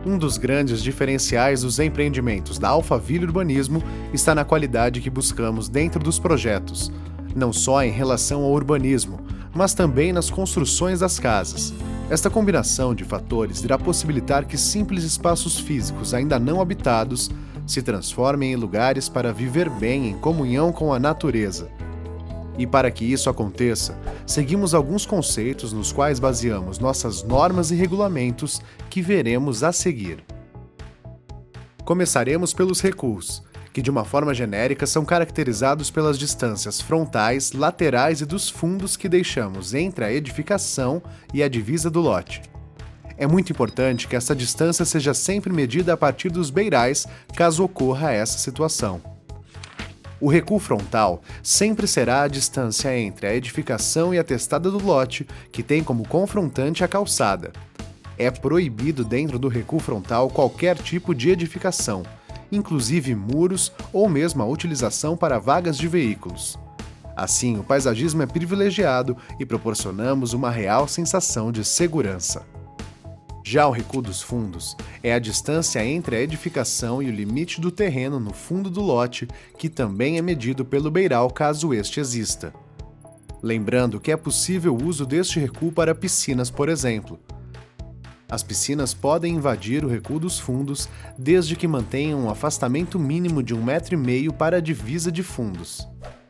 Um dos grandes diferenciais dos empreendimentos da Alphaville Urbanismo está na qualidade que buscamos dentro dos projetos, não só em relação ao urbanismo, mas também nas construções das casas. Esta combinação de fatores irá possibilitar que simples espaços físicos ainda não habitados se transformem em lugares para viver bem em comunhão com a natureza. E para que isso aconteça, seguimos alguns conceitos nos quais baseamos nossas normas e regulamentos que veremos a seguir. Começaremos pelos recuos, que de uma forma genérica são caracterizados pelas distâncias frontais, laterais e dos fundos que deixamos entre a edificação e a divisa do lote. É muito importante que essa distância seja sempre medida a partir dos beirais, caso ocorra essa situação. O recuo frontal sempre será a distância entre a edificação e a testada do lote, que tem como confrontante a calçada. É proibido dentro do recuo frontal qualquer tipo de edificação, inclusive muros ou mesmo a utilização para vagas de veículos. Assim, o paisagismo é privilegiado e proporcionamos uma real sensação de segurança. Já o recuo dos fundos é a distância entre a edificação e o limite do terreno no fundo do lote, que também é medido pelo beiral caso este exista. Lembrando que é possível o uso deste recuo para piscinas, por exemplo. As piscinas podem invadir o recuo dos fundos desde que mantenham um afastamento mínimo de 1,5 m para a divisa de fundos.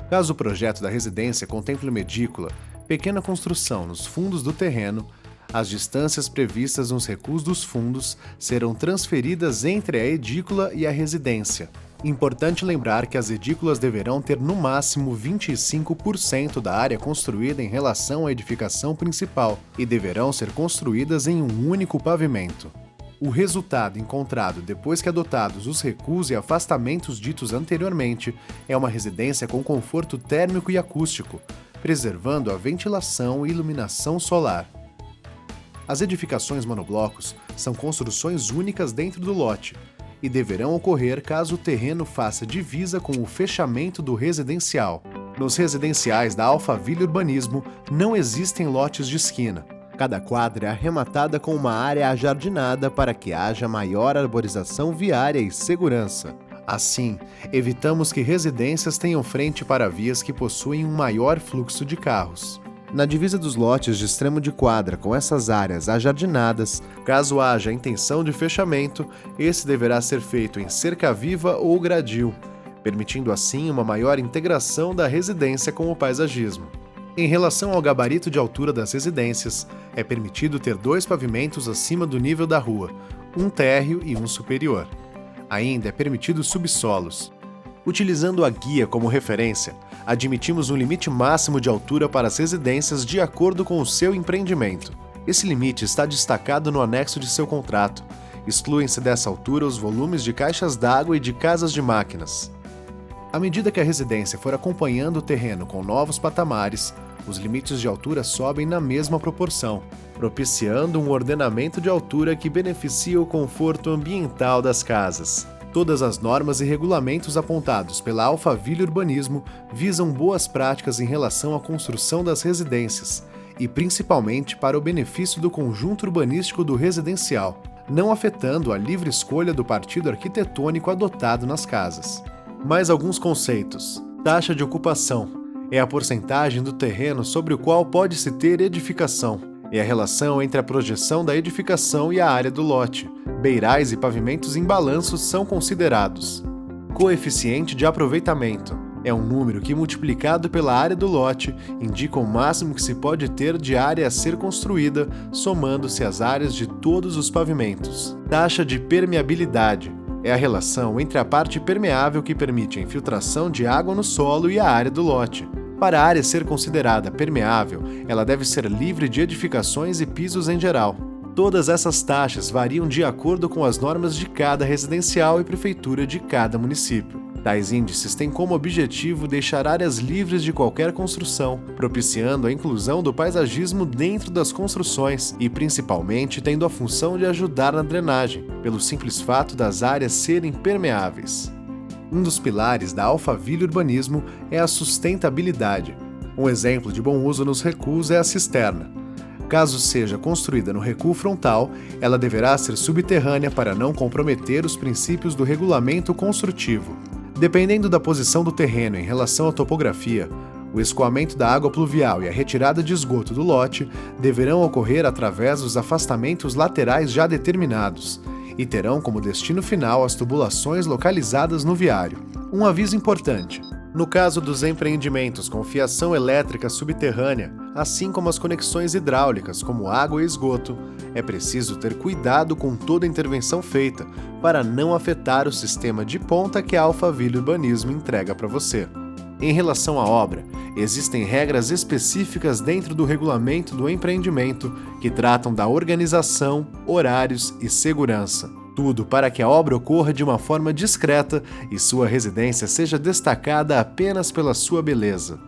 Caso o projeto da residência contemple uma edícula, pequena construção nos fundos do terreno, as distâncias previstas nos recuos dos fundos serão transferidas entre a edícula e a residência. Importante lembrar que as edículas deverão ter no máximo 25% da área construída em relação à edificação principal e deverão ser construídas em um único pavimento. O resultado encontrado depois que adotados os recuos e afastamentos ditos anteriormente é uma residência com conforto térmico e acústico, preservando a ventilação e iluminação solar. As edificações monoblocos são construções únicas dentro do lote e deverão ocorrer caso o terreno faça divisa com o fechamento do residencial. Nos residenciais da Alphaville Urbanismo não existem lotes de esquina. Cada quadra é arrematada com uma área ajardinada para que haja maior arborização viária e segurança. Assim, evitamos que residências tenham frente para vias que possuem um maior fluxo de carros. Na divisa dos lotes de extremo de quadra com essas áreas ajardinadas, caso haja intenção de fechamento, esse deverá ser feito em cerca viva ou gradil, permitindo assim uma maior integração da residência com o paisagismo. Em relação ao gabarito de altura das residências, é permitido ter 2 pavimentos acima do nível da rua, um térreo e um superior. Ainda é permitido subsolos. Utilizando a guia como referência, admitimos um limite máximo de altura para as residências de acordo com o seu empreendimento. Esse limite está destacado no anexo de seu contrato. Excluem-se dessa altura os volumes de caixas d'água e de casas de máquinas. À medida que a residência for acompanhando o terreno com novos patamares, os limites de altura sobem na mesma proporção, propiciando um ordenamento de altura que beneficia o conforto ambiental das casas. Todas as normas e regulamentos apontados pela Alphaville Urbanismo visam boas práticas em relação à construção das residências e principalmente para o benefício do conjunto urbanístico do residencial, não afetando a livre escolha do partido arquitetônico adotado nas casas. Mais alguns conceitos. Taxa de ocupação é a porcentagem do terreno sobre o qual pode-se ter edificação. É a relação entre a projeção da edificação e a área do lote. Beirais e pavimentos em balanço são considerados. Coeficiente de aproveitamento é um número que, multiplicado pela área do lote, indica o máximo que se pode ter de área a ser construída, somando-se as áreas de todos os pavimentos. Taxa de permeabilidade é a relação entre a parte permeável que permite a infiltração de água no solo e a área do lote. Para a área ser considerada permeável, ela deve ser livre de edificações e pisos em geral. Todas essas taxas variam de acordo com as normas de cada residencial e prefeitura de cada município. Tais índices têm como objetivo deixar áreas livres de qualquer construção, propiciando a inclusão do paisagismo dentro das construções e, principalmente, tendo a função de ajudar na drenagem, pelo simples fato das áreas serem permeáveis. Um dos pilares da Alphaville Urbanismo é a sustentabilidade. Um exemplo de bom uso nos recuos é a cisterna. Caso seja construída no recuo frontal, ela deverá ser subterrânea para não comprometer os princípios do regulamento construtivo. Dependendo da posição do terreno em relação à topografia, o escoamento da água pluvial e a retirada de esgoto do lote deverão ocorrer através dos afastamentos laterais já determinados e terão como destino final as tubulações localizadas no viário. Um aviso importante: no caso dos empreendimentos com fiação elétrica subterrânea, assim como as conexões hidráulicas como água e esgoto, é preciso ter cuidado com toda a intervenção feita para não afetar o sistema de ponta que a Alphaville Urbanismo entrega para você. Em relação à obra, existem regras específicas dentro do regulamento do empreendimento que tratam da organização, horários e segurança. Tudo para que a obra ocorra de uma forma discreta e sua residência seja destacada apenas pela sua beleza.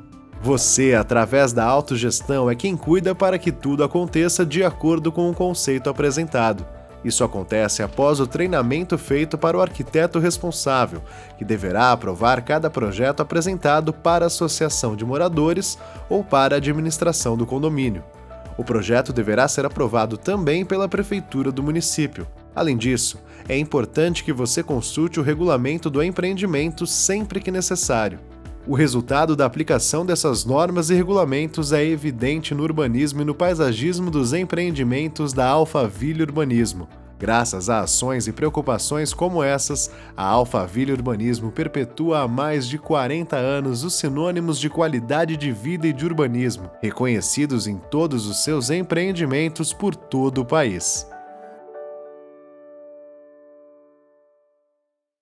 Você, através da autogestão, é quem cuida para que tudo aconteça de acordo com o conceito apresentado. Isso acontece após o treinamento feito para o arquiteto responsável, que deverá aprovar cada projeto apresentado para a associação de moradores ou para a administração do condomínio. O projeto deverá ser aprovado também pela prefeitura do município. Além disso, é importante que você consulte o regulamento do empreendimento sempre que necessário. O resultado da aplicação dessas normas e regulamentos é evidente no urbanismo e no paisagismo dos empreendimentos da Alphaville Urbanismo. Graças a ações e preocupações como essas, a Alphaville Urbanismo perpetua há mais de 40 anos os sinônimos de qualidade de vida e de urbanismo, reconhecidos em todos os seus empreendimentos por todo o país.